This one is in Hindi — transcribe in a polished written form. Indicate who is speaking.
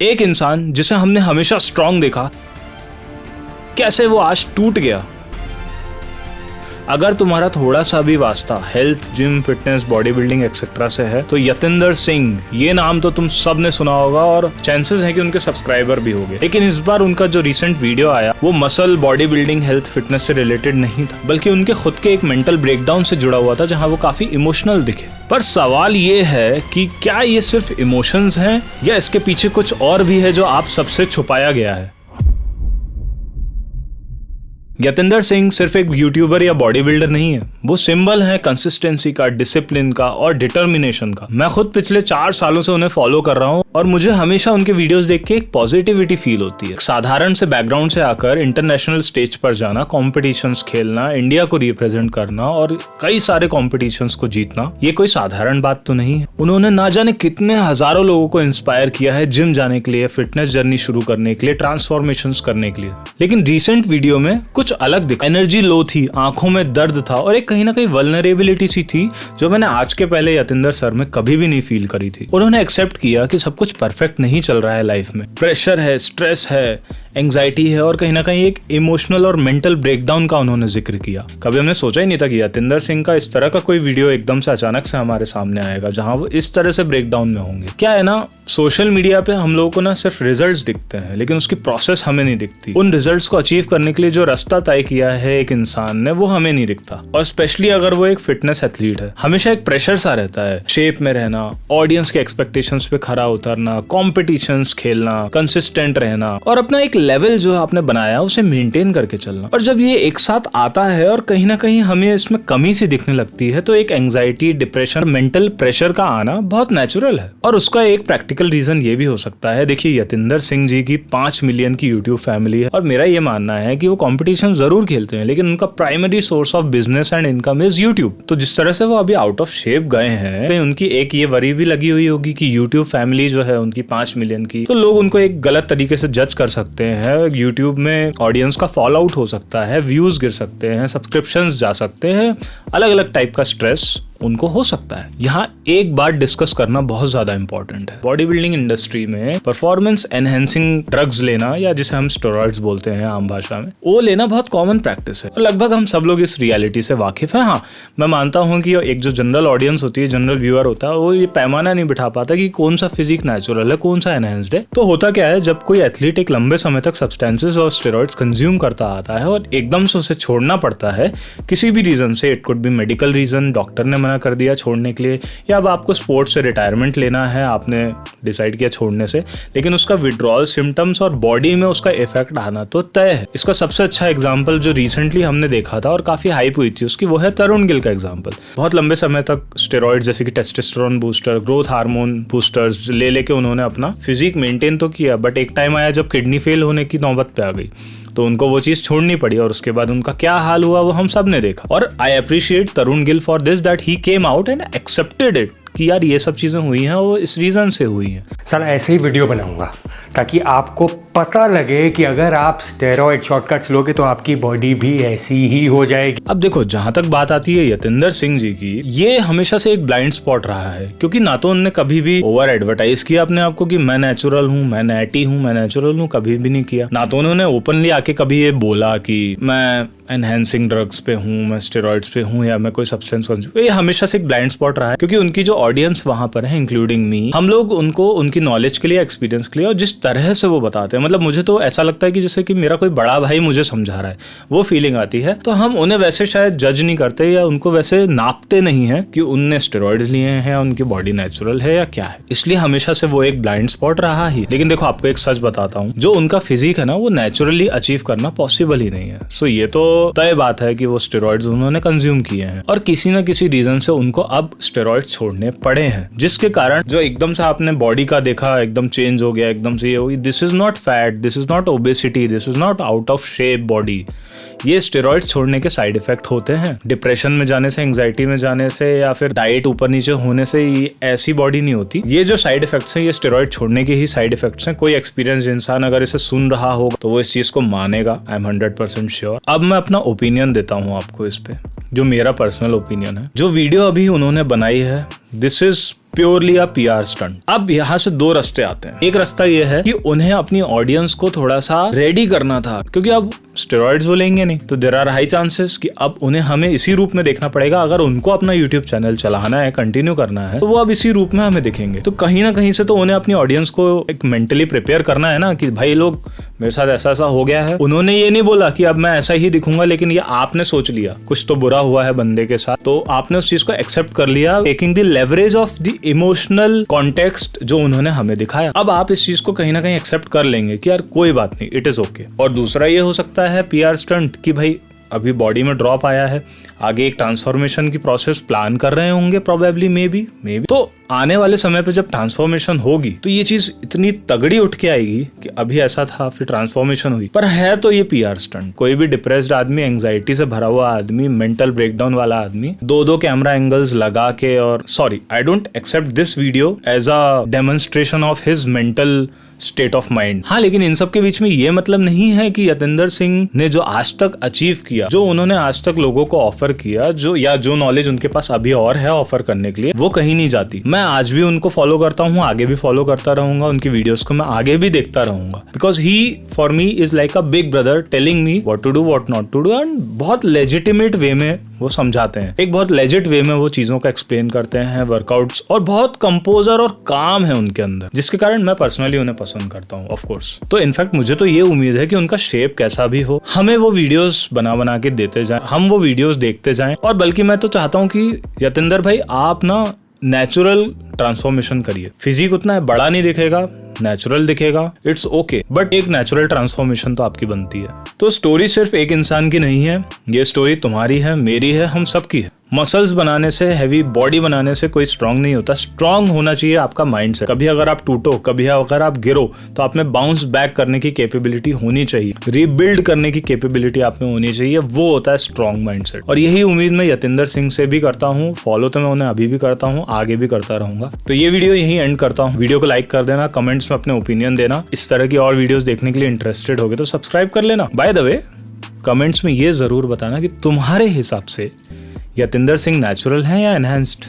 Speaker 1: एक इंसान जिसे हमने हमेशा स्ट्रांग देखा, कैसे वो आज टूट गया। अगर तुम्हारा थोड़ा सा भी वास्ता health, gym, fitness, body building etcetera से है तो यतिंदर सिंह, ये नाम तो तुम सब ने सुना होगा और चांसेस हैं कि उनके सब्सक्राइबर भी होंगे। लेकिन इस बार उनका जो रिसेंट वीडियो आया वो muscle, body building, health, fitness से रिलेटेड नहीं था, बल्कि उनके खुद के एक मेंटल ब्रेकडाउन से जुड़ा हुआ था, जहां वो काफी इमोशनल दिखे। पर सवाल ये है कि क्या ये सिर्फ इमोशंस हैं या इसके पीछे कुछ और भी है जो आप सबसे छुपाया गया है। यतिंदर सिंह सिर्फ एक यूट्यूबर या बॉडी बिल्डर नहीं है, वो सिंबल है कंसिस्टेंसी का, डिसिप्लिन का और डिटर्मिनेशन का। मैं खुद पिछले 4 सालों से उन्हें फॉलो कर रहा हूँ और मुझे हमेशा उनके वीडियोस देख के एक पॉजिटिविटी फील होती है। साधारण से बैकग्राउंड से आकर इंटरनेशनल स्टेज पर जाना, कॉम्पिटिशंस खेलना, इंडिया को रिप्रेजेंट करना और कई सारे कॉम्पिटिशंस को जीतना, ये कोई साधारण बात तो नहीं है। उन्होंने ना जाने कितने हजारों लोगों को इंस्पायर किया है जिम जाने के लिए, फिटनेस जर्नी शुरू करने के लिए, ट्रांसफॉर्मेशंस करने के लिए। लेकिन रिसेंट वीडियो में कुछ अलग दिखा। एनर्जी लो थी, आंखों में दर्द था और एक कहीं ना कहीं वल्नरेबिलिटी सी थी जो मैंने आज के पहले यतिंदर सर में कभी भी नहीं फील करी थी। उन्होंने एक्सेप्ट किया कि सब कुछ परफेक्ट नहीं चल रहा है लाइफ में, प्रेशर है, स्ट्रेस है, एंग्जाइटी है और कहीं ना कहीं एक इमोशनल और मेंटल ब्रेकडाउन का उन्होंने जिक्र किया। कभी हमने सोचा ही नहीं था कि यतिंदर सिंह का इस तरह का कोई वीडियो एकदम से अचानक से हमारे सामने आएगा जहां वो इस तरह से ब्रेकडाउन में होंगे। क्या है ना, सोशल मीडिया पे हम लोगों को ना सिर्फ रिजल्ट्स दिखते हैं लेकिन उसकी प्रोसेस हमें नहीं दिखती। उन रिजल्ट्स को अचीव करने के लिए जो रास्ता तय किया है एक इंसान ने, वो हमें नहीं दिखता। और स्पेशली अगर वो एक फिटनेस एथलीट है, हमेशा एक प्रेशर सा रहता है, शेप में रहना, ऑडियंस के एक्सपेक्टेशंस पे खरा उतरना, कॉम्पिटिशंस खेलना, कंसिस्टेंट रहना और अपना एक लेवल जो आपने बनाया उसे मेंटेन करके चलना। और जब ये एक साथ आता है और कहीं ना कहीं हमें इसमें कमी सी दिखने लगती है तो एक एंग्जाइटी, डिप्रेशन, मेंटल प्रेशर का आना बहुत नेचुरल है। और उसका एक प्रैक्टिकल रीजन ये भी हो सकता है, देखिए यतिंदर सिंह जी की 5 मिलियन की यूट्यूब फैमिली है और मेरा ये मानना है कि वो कंपटीशन जरूर खेलते हैं लेकिन उनका primary source of business and income is YouTube. तो जिस तरह से वो अभी आउट ऑफ शेप गए हैं, उनकी एक ये वरी भी लगी हुई होगी कि यूट्यूब फैमिली जो है उनकी 5 मिलियन की, तो लोग उनको एक गलत तरीके से जज कर सकते हैं। यूट्यूब में ऑडियंस का फॉल आउट हो सकता है, व्यूज गिर सकते हैं, सब्सक्रिप्शंस जा सकते हैं, अलग अलग टाइप का स्ट्रेस उनको हो सकता है। यहाँ एक बात डिस्कस करना बहुत ज्यादा इंपॉर्टेंट है। बॉडी बिल्डिंग इंडस्ट्री में परफॉर्मेंस एनहेंसिंग ड्रग्स लेना या जिसे हम स्टेरॉइड्स बोलते हैं आम भाषा में, वो लेना बहुत कॉमन प्रैक्टिस है और लगभग हम सब लोग इस रियलिटी से वाकिफ है। हाँ, मैं मानता हूँ कि एक जो जनरल ऑडियंस होती है, जनरल व्यूअर होता है, वो ये पैमाना नहीं बिठा पाता कि कौन सा फिजिक नेचुरल है, कौन सा एनहेंस्ड है। तो होता क्या है, जब कोई एथलीट एक लंबे समय तक सब्सटेंसेस और स्टेरॉइड्स कंज्यूम करता आता है और एकदम से उसे छोड़ना पड़ता है किसी भी रीजन से, it could be medical reason, doctor ने मना कर दिया छोड़ने के लिए, या अब आपको स्पोर्ट्स से रिटायरमेंट लेना है, आपने डिसाइड किया छोड़ने से, लेकिन उसका विड्रॉल सिम्टम्स और बॉडी में उसका इफेक्ट आना तो तय है। इसका सबसे अच्छा एग्जांपल जो रिसेंटली हमने देखा था और काफी हाइप हुई थी उसकी, वो है तरुण गिल का एग्जांपल। बहुत लंबे समय तक स्टेरॉइड जैसे कि testosterone booster, growth hormone boosters ले लेके उन्होंने अपना फिजिक मेंटेन तो किया, बट एक टाइम आया जब किडनी फेल होने की नौबत पे आ गई तो उनको वो चीज छोड़नी पड़ी और उसके बाद उनका क्या हाल हुआ वो हम सब ने देखा। और I appreciate Tarun Gill for this, that he came out and accepted it कि यार ये सब चीजें हुई हैं, वो इस रीजन से हुई हैं।
Speaker 2: सर ऐसे ही वीडियो बनाऊंगा ताकि आपको पता लगे कि अगर आप स्टेरॉइड शॉर्टकट्स लोगे तो आपकी बॉडी भी ऐसी ही हो जाएगी।
Speaker 1: अब देखो, जहां तक बात आती है यतिंदर सिंह जी की, ये हमेशा से एक ब्लाइंड स्पॉट रहा है क्योंकि ना तो उन्होंने कभी भी ओवर एडवर्टाइज किया अपने आप को कि मैं नेचुरल हूँ, मैं नैटी हूँ, मैं नेचुरल हूँ, कभी भी नहीं किया। ना तो उन्होंने ओपनली आके कभी ये बोला कि मैं एनहेंसिंग ड्रग्स पे हूँ, मैं स्टेरॉइड्स पे हूँ या मैं कोई सब्सटेंस कंज्यूम। ये हमेशा से एक ब्लाइंड स्पॉट रहा है क्योंकि उनकी जो ऑडियंस वहां पर है, इंक्लूडिंग मी, हम लोग उनको उनकी नॉलेज के लिए, एक्सपीरियंस के लिए और जिस तरह से वो बताते हैं, मतलब मुझे तो ऐसा लगता है कि जैसे कि मेरा कोई बड़ा भाई मुझे समझा रहा है, वो फीलिंग आती है। तो हम उन्हें वैसे शायद जज नहीं करते या उनको वैसे नापते नहीं है कि उनने स्टेरॉइड्स लिए हैं, उनकी बॉडी नेचुरल है या क्या है। इसलिए हमेशा से वो एक ब्लाइंड स्पॉट रहा ही। लेकिन देखो, आपको एक सच बताता हूँ, जो उनका फिजिक है ना, वो नेचुरली अचीव करना पॉसिबल ही नहीं है। सो ये तो तय बात है कि वो स्टेरॉइड्स उन्होंने कंज्यूम किए हैं और किसी न किसी रीजन से उनको अब स्टेरॉइड्स छोड़ने पड़े हैं, जिसके कारण जो एकदम से आपने बॉडी का देखा एकदम चेंज हो गया, एकदम से ये हो गई, this is not fat, this is not obesity, this is not out of shape body. ये स्टेरॉइड्स छोड़ने के साइड इफेक्ट होते हैं। डिप्रेशन में जाने से, एंग्जाइटी में जाने से या फिर डाइट ऊपर नीचे होने से ये ऐसी बॉडी नहीं होती। ये जो साइड इफेक्ट्स हैं, ये स्टेरॉइड छोड़ने के ही साइड इफेक्ट्स हैं। कोई एक्सपीरियंस इंसान अगर इसे सुन रहा होगा तो वो इस चीज को मानेगा, आई एम 100% श्योर। अब मैं अपना ओपिनियन देता हूँ आपको इस पे, जो मेरा पर्सनल ओपिनियन है। जो वीडियो अभी उन्होंने बनाई है, this is purely a PR stunt. अब यहाँ से दो रास्ते आते हैं। एक रास्ता ये है कि उन्हें अपनी ऑडियंस को थोड़ा सा रेडी करना था, क्योंकि अब स्टेरॉइड्स वो लेंगे नहीं, तो देयर आर हाई चांसेस कि अब उन्हें हमें इसी रूप में देखना पड़ेगा। अगर उनको अपना यूट्यूब चैनल चलाना है, कंटिन्यू करना है, तो वो अब इसी रूप में हमें दिखेंगे। तो कहीं ना कहीं से तो उन्हें अपनी ऑडियंस को एक मेंटली प्रिपेयर करना है ना, कि भाई लोग मेरे साथ ऐसा ऐसा हो गया है। उन्होंने ये नहीं बोला कि अब मैं ऐसा ही दिखूंगा, लेकिन ये आपने सोच लिया कुछ तो बुरा हुआ है बंदे के साथ, तो आपने उस चीज को एक्सेप्ट कर लिया, taking the leverage of the emotional context जो उन्होंने हमें दिखाया। अब आप इस चीज को कहीं ना कहीं एक्सेप्ट कर लेंगे कि यार कोई बात नहीं, इट इज ओके। और दूसरा ये हो सकता है पीआर स्टंट कि भाई अभी बॉडी में ड्रॉप आया है, आगे एक ट्रांसफॉर्मेशन की प्रोसेस प्लान कर रहे होंगे, प्रोबेबली मे बी। तो आने वाले समय पे जब ट्रांसफॉर्मेशन होगी तो ये चीज इतनी तगड़ी उठ के आएगी कि अभी ऐसा था, फिर ट्रांसफॉर्मेशन हुई। पर है तो ये पीआर स्टंट। कोई भी डिप्रेस्ड आदमी, एंग्जाइटी से भरा हुआ आदमी, मेंटल ब्रेकडाउन वाला आदमी दो कैमरा एंगल्स लगा के, और sorry I don't accept this video as a demonstration of his mental state of mind. हाँ, लेकिन इन सब के बीच में ये मतलब नहीं है कि यतिंदर सिंह ने जो आज तक अचीव किया, जो उन्होंने आज तक लोगों को ऑफर किया, जो नॉलेज उनके पास अभी और है ऑफर करने के लिए, वो कहीं नहीं जाती। मैं आज भी उनको फॉलो करता हूँ, आगे भी फॉलो करता रहूंगा, उनकी वीडियोस को मैं आगे भी देखता रहूंगा, because he for me is like a big brother telling me what to do what not to do, and बहुत लेजिटिमेट वे में वो समझाते हैं, एक बहुत लेजिट वे में वो चीजों को एक्सप्लेन करते हैं, वर्कआउट्स, और बहुत कंपोजर और काम है उनके अंदर, जिसके कारण मैं पर्सनली उन्हें पसंद करता हूँ ऑफ कोर्स। तो इनफैक्ट मुझे तो ये उम्मीद है कि उनका शेप कैसा भी हो, हमें वो वीडियोस बना के देते जाएं, हम वो वीडियोस देखते जाएं। और बल्कि मैं तो चाहता हूँ कि यतिंदर भाई आप ना नेचुरल ट्रांसफॉर्मेशन करिए। फिजिक उतना बड़ा नहीं दिखेगा, नेचुरल दिखेगा, इट्स ओके, बट एक नेचुरल ट्रांसफॉर्मेशन तो आपकी बनती है। तो स्टोरी सिर्फ एक इंसान की नहीं है, ये स्टोरी तुम्हारी है, मेरी है, हम सबकी है। मसल्स बनाने से, हैवी बॉडी बनाने से कोई स्ट्रांग नहीं होता। स्ट्रांग होना चाहिए आपका माइंड से। कभी अगर आप टूटो, कभी अगर आप गिरो, तो आप में बाउंस बैक करने की कैपेबिलिटी होनी चाहिए, रीबिल्ड करने की कैपेबिलिटी आप में होनी चाहिए। वो होता है स्ट्रांग माइंडसेट। और यही उम्मीद मैं यतिंदर सिंह से भी करता हूँ। फॉलो तो मैं उन्हें अभी भी करता हूँ, आगे भी करता रहूंगा। तो ये वीडियो यहीं एंड करता हूँ। वीडियो को लाइक कर देना, कमेंट्स में अपने ओपिनियन देना। इस तरह की और वीडियोस देखने के लिए इंटरेस्टेड होगे तो सब्सक्राइब कर लेना। बाय द वे, कमेंट्स में ये जरूर बताना कि तुम्हारे हिसाब से यतिंदर सिंह नेचुरल है या एनहांस्ड।